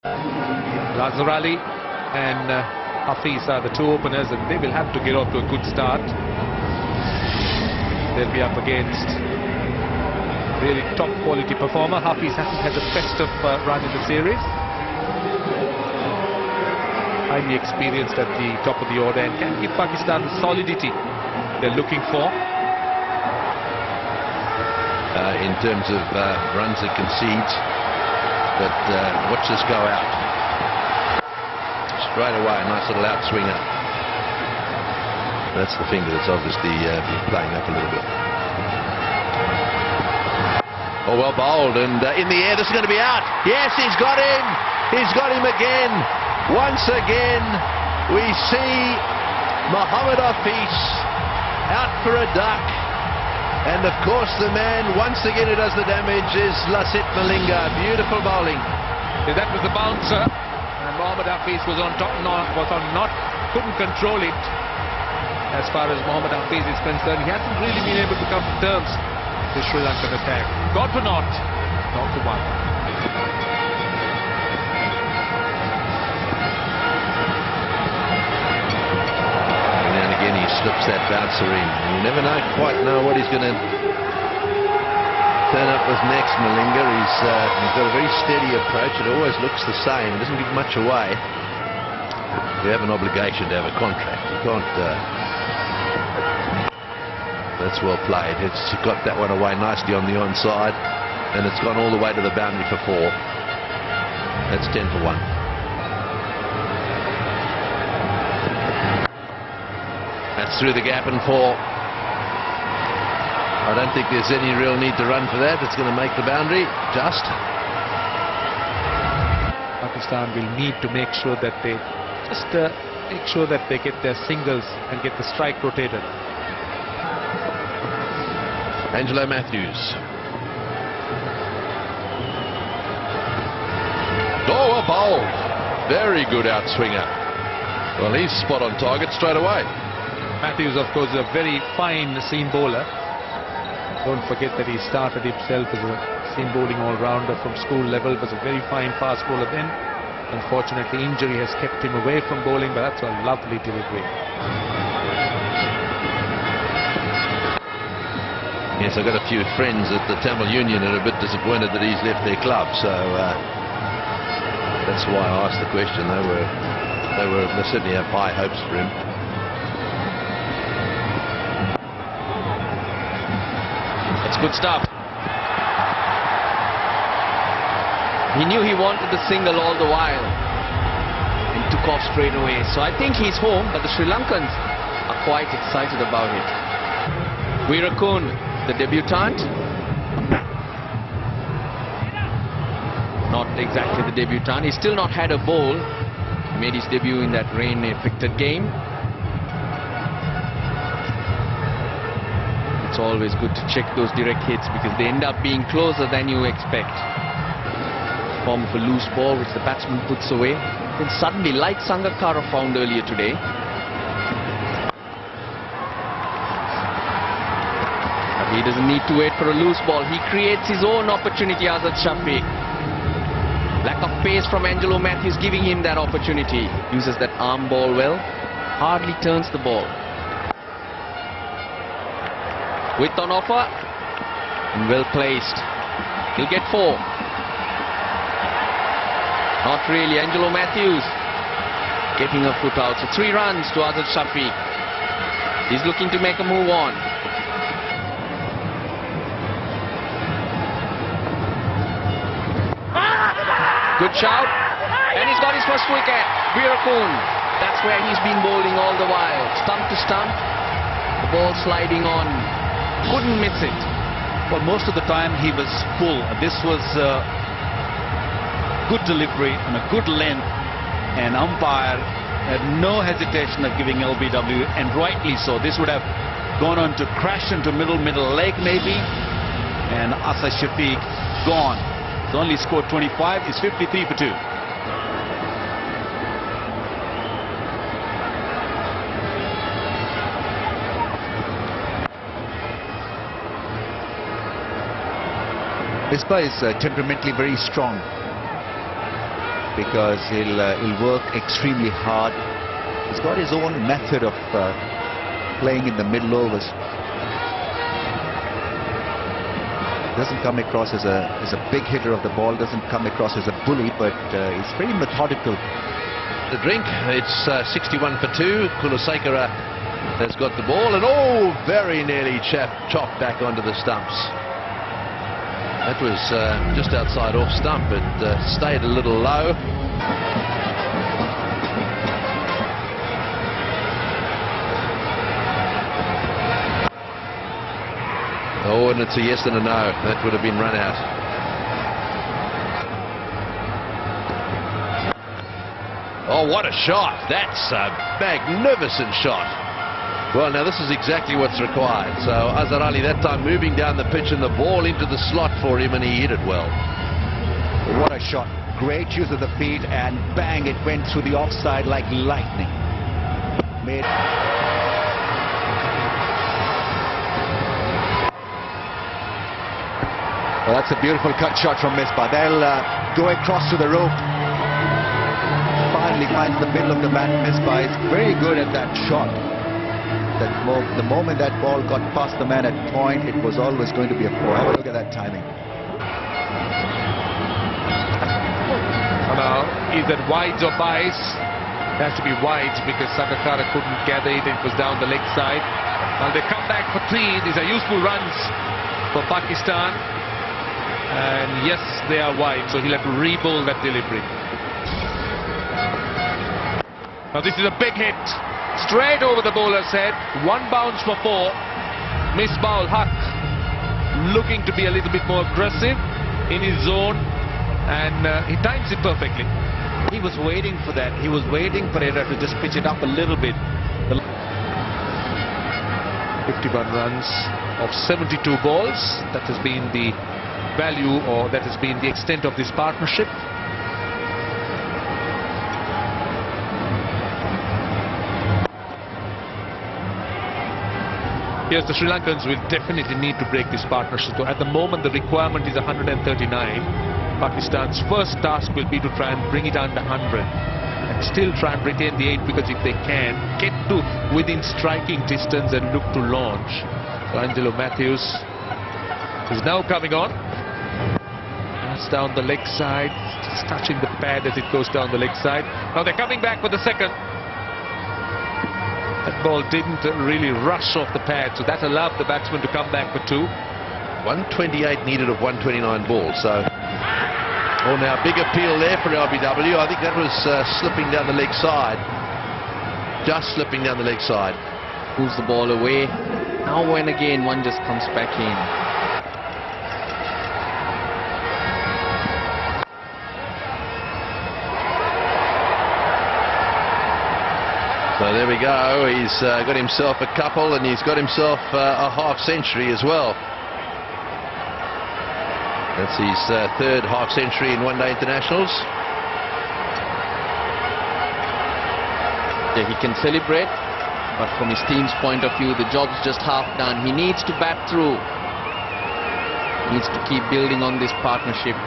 Lazarali and Hafiz are the two openers, and they will have to get off to a good start. They'll be up against really top quality performer. Hafiz hasn't had the best of run in the series. Highly experienced at the top of the order and can give Pakistan the solidity they're looking for. In terms of runs it concedes, but watch this go out. Straight away, a nice little out swinger. That's the finger that's obviously been playing up a little bit. Oh, well bowled, and in the air, this is going to be out. Yes, he's got him. He's got him again. Once again, we see Mohammad Hafiz out for a duck. And of course, the man once again who does the damage is Lasith Malinga. Beautiful bowling. Yeah, that was the bouncer, and Mohammad Hafiz was on top, couldn't control it. As far as Mohammad Hafiz is concerned, he hasn't really been able to come to terms with Sri Lankan attack. God for not for one. He slips that bouncer in. You never quite know what he's going to turn up with next, Malinga. He's got a very steady approach. It always looks the same. It doesn't give much away. You have an obligation to have a contract. You can't... That's well played. It's got that one away nicely on the onside, and it's gone all the way to the boundary for 4. That's 10 for 1. That's through the gap and 4. I don't think there's any real need to run for that. It's going to make the boundary just. Pakistan will need to make sure that they get their singles and get the strike rotated. Angelo Matthews. Oh, a bowl. Very good outswinger. Well, he's spot on target straight away. Matthews, of course, is a very fine seam bowler. Don't forget that he started himself as a seam bowling all-rounder from school level. Was a very fine fast bowler then. Unfortunately, injury has kept him away from bowling, but that's a lovely delivery. Yes, I've got a few friends at the Tamil Union who are a bit disappointed that he's left their club, so that's why I asked the question. They certainly have high hopes for him. It's good stuff. He knew he wanted the single all the while and took off straight away. So I think he's home, but the Sri Lankans are quite excited about it. Weerakoon, the debutant. Not exactly the debutant. He's still not had a bowl. He made his debut in that rain-affected game. It's always good to check those direct hits because they end up being closer than you expect. Form of a loose ball which the batsman puts away. Then suddenly, like Sangakkara found earlier today, but he doesn't need to wait for a loose ball. He creates his own opportunity, Azad Shafiq. Lack of pace from Angelo Matthews giving him that opportunity. Uses that arm ball well. Hardly turns the ball. Width on offer, and well placed. He'll get 4. Not really. Angelo Matthews getting a foot out. So 3 runs to Azad Shafiq. He's looking to make a move on. Good shout, and he's got his first wicket. Weerakoon. That's where he's been bowling all the while. Stump to stump. The ball sliding on. Couldn't miss it. Well, most of the time he was full. This was good delivery and a good length, and umpire had no hesitation of giving LBW, and rightly so. This would have gone on to crash into middle leg maybe, and Azad Shafiq gone. He's only scored 25. He's 53 for 2. This player is temperamentally very strong. because he'll work extremely hard. He's got his own method of playing in the middle overs. Doesn't come across as a big hitter of the ball, doesn't come across as a bully, but he's pretty methodical. The drink, it's 61 for 2. Kulasekara has got the ball, and oh, very nearly chopped back onto the stumps. That was just outside off stump, but stayed a little low. Oh, and it's a yes and a no. That would have been run out. Oh, what a shot. That's a magnificent shot. Well, now this is exactly what's required. So Azhar Ali that time moving down the pitch and the ball into the slot for him, and he hit it well. What a shot. Great use of the feet, and bang, it went through the offside like lightning. Well, that's a beautiful cut shot from Misbah. They'll go across to the rope. Finally finds the middle of the bat. Misbah is very good at that shot. The moment that ball got past the man at point, it was always going to be a four. Have a look at that timing. Now, is that wides or buys? It has to be wides because Sangakkara couldn't gather it. It was down the leg side. Now they come back for 3. These are useful runs for Pakistan. And yes, they are wide, so he'll have to re-bowl that delivery. Now this is a big hit. Straight over the bowler's head. 1 bounce for 4. Misbah-ul-Haq looking to be a little bit more aggressive in his zone, and he times it perfectly. He was waiting for that. He was waiting for Pereira to just pitch it up a little bit. 51 runs of 72 balls. That has been the value, or that has been the extent of this partnership. Yes, the Sri Lankans will definitely need to break this partnership. So at the moment, the requirement is 139. Pakistan's first task will be to try and bring it under 100 and still try and retain the 8, because if they can get to within striking distance and look to launch. So Angelo Matthews is now coming on. That's down the leg side, just touching the pad as it goes down the leg side. Now they're coming back for the second. That ball didn't really rush off the pad, so that allowed the batsman to come back for 2. 128 needed of 129 balls. So, oh, now big appeal there for LBW. I think that was slipping down the leg side. Just slipping down the leg side. Pulls the ball away. Now and again, one just comes back in. So there we go. He's got himself a couple, and he's got himself a half century as well. That's his 3rd half century in one-day internationals. Yeah, he can celebrate, but from his team's point of view, the job's just half done. He needs to bat through. He needs to keep building on this partnership.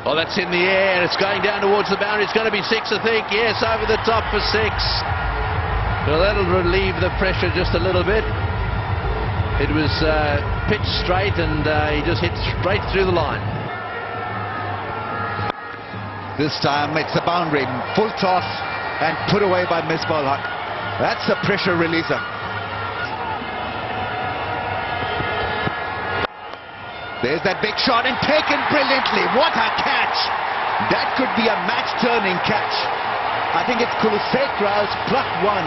Oh, that's in the air. It's going down towards the boundary. It's going to be 6, I think. Yes, over the top for 6. Well, that'll relieve the pressure just a little bit. It was pitched straight, and he just hit straight through the line. This time it's a boundary. Full toss and put away by Misbah-ul-Haq. That's a pressure releaser. There's that big shot, and taken brilliantly. What a catch! That could be a match-turning catch. I think it's Kulasekara's plucked one.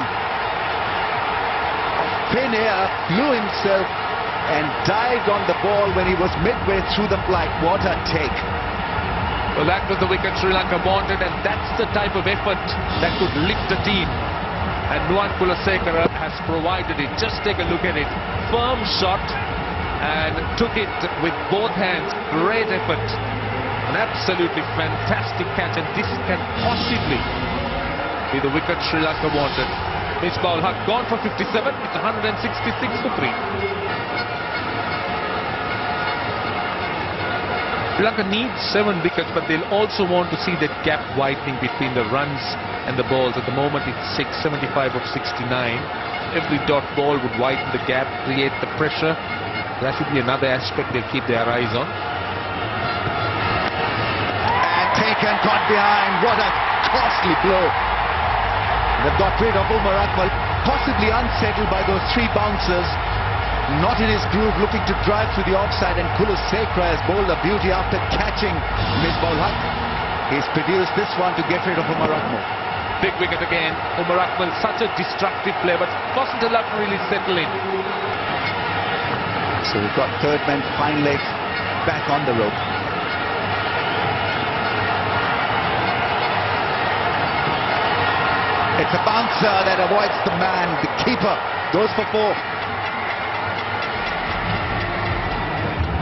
Thin air, blew himself, and dived on the ball when he was midway through the flight. What a take! Well, that was the wicket Sri Lanka wanted, and that's the type of effort that could lift a team. And Nuwan Kulasekara has provided it. Just take a look at it. Firm shot, and took it with both hands. Great effort. An absolutely fantastic catch, and this can possibly be the wicket Sri Lanka wanted. Misbah-ul-Haq gone for 57 with 166 for 3. Sri Lanka needs 7 wickets, but they'll also want to see that gap widening between the runs and the balls. At the moment it's 75 of 69. Every dot ball would widen the gap, create the pressure. That should be another aspect they'll keep their eyes on. And taken, caught behind. What a costly blow. They've got rid of Umar Akmal, possibly unsettled by those 3 bouncers. Not in his groove, looking to drive through the offside, and Kulusekara has bowled a beauty after catching Misbah ul Haq. He's produced this one to get rid of Umar Akmal. Big wicket again. Umar Akmal, such a destructive player, but wasn't allowed to really settle in. So we've got third man fine leg back on the rope. It's a bouncer that avoids the man. The keeper goes for 4.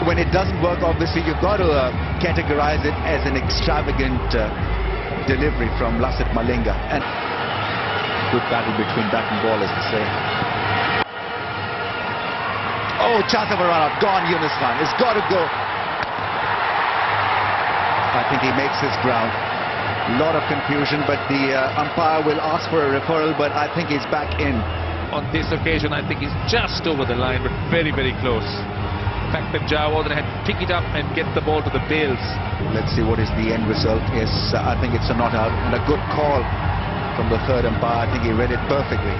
When it doesn't work, obviously you've got to categorize it as an extravagant delivery from Lasith Malinga. And good battle between bat and ball, as they say. Oh, chance of a run-out. Gone, Yunus Khan. It's got to go. I think he makes his ground. A lot of confusion, but the umpire will ask for a referral, but I think he's back in. On this occasion, I think he's just over the line, but very, very close. The fact that Jawad had to pick it up and get the ball to the bails. Let's see what is the end result. Yes, I think it's a not out, and a good call from the third umpire. I think he read it perfectly.